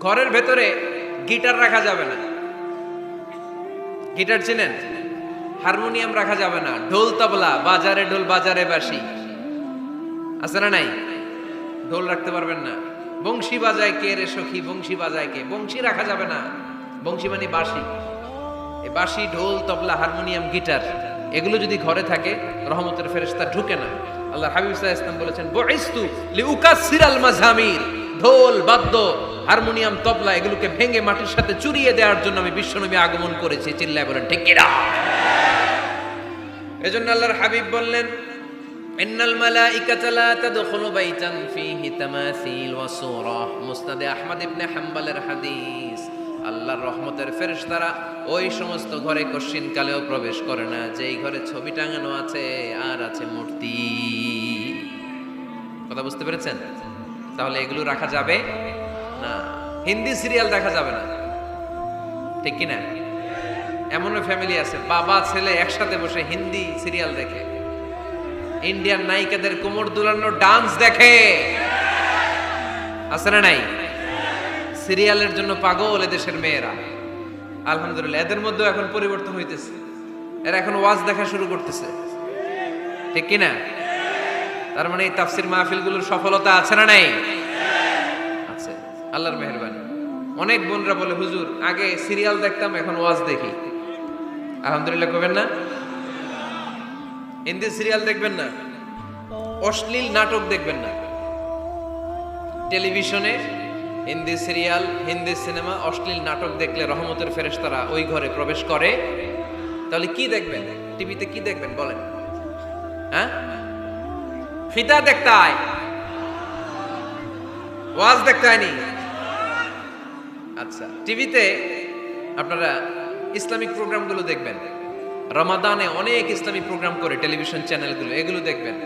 ঘরের ভেতরে গিটার রাখা যাবে না। গিটার চেনেন? হারমোনিয়াম রাখা যাবে না। ঢোল তবলা, বাজারে ঢোল বাজারে বাঁশি, আছে না নাই? ঢোল রাখতে পারবেন না। বংশী বাজায় কে রে সখী, বংশী বাজায় কে? বংশী রাখা যাবে না। বংশী মানে বাঁশি। এই বাঁশি, ঢোল, তবলা, হারমোনিয়াম, গিটার এগুলো যদি ঘরে থাকে রহমতের ফেরেশতা ঢুকে না। আল্লাহ হাবিব সাল্লাল্লাহু আলাইহি ওয়াসাল্লাম বলেছেন, বুইস্তু লিউকাসসিরাল মাযামির, ঢোল, বাদ্য, হারমোনিয়াম, তবলা এগুলোকে ভেঙে মাটির সাথে চুরিয়ে দেওয়ার জন্য আমি বিশ্বনবী আগমন করেছি। চিল্লায় বলেন ঠিক কিনা? এজন্য আল্লাহর হাবিব বললেন, ইন্নাল মালাইকাতা লা তাদখুলু বাইতান ফীহি তামাসিল ওয়া সূরাহ। মুসনাদে আহমদ ইবনে হাম্বলের হাদিস। আল্লাহর রহমতের ফেরেশতারা ওই সমস্ত ঘরে কশিন কালেও প্রবেশ করে না যেই ঘরে ছবি টাঙানো আছে আর আছে মূর্তি। কথা বুঝতে পেরেছেন? তাহলে এগুলো রাখা যাবে না। হিন্দি সিরিয়াল দেখা যাবে না, ঠিক কিনা? এমনও ফ্যামিলি আছে বাবা ছেলে একসাথে বসে হিন্দি সিরিয়াল দেখে, ইন্ডিয়ান নায়িকাদের কোমর দুলানো ডান্স দেখে, আছে না নাই? সিরিয়ালের জন্য পাগল এদেশের মেয়েরা। আলহামদুলিল্লাহ, এদের মধ্যেও এখন পরিবর্তন হইতেছে। এরা এখন ওয়াজ দেখা শুরু করতেছে, ঠিক কিনা? তার মানে এই তাফসির মাহফিলগুলোর সফলতা আছে না নাই? আছে, আল্লাহর মেহেরবানি। অনেক বোনরা বলে, হুজুর আগে সিরিয়াল দেখতাম এখন ওয়াজ দেখি। আলহামদুলিল্লাহ করবেন না? হিন্দি সিরিয়াল দেখবেন না, অশ্লীল নাটক দেখবেন না। টেলিভিশনে হিন্দি সিরিয়াল, হিন্দি সিনেমা, অশ্লীল নাটক দেখলে রহমতের ফেরেশতারা ওই ঘরে প্রবেশ করে। তাহলে কি দেখবেন? টিভিতে কি দেখবেন বলেন? হ্যাঁ, ফিতা দেখতে হয়, ওয়াজ দেখতে হয়নি। আচ্ছা, টিভিতে আপনারা ইসলামিক প্রোগ্রামগুলো দেখবেন। রমাদানে অনেক ইসলামিক প্রোগ্রাম করে টেলিভিশন চ্যানেলগুলো, এগুলো দেখবেন।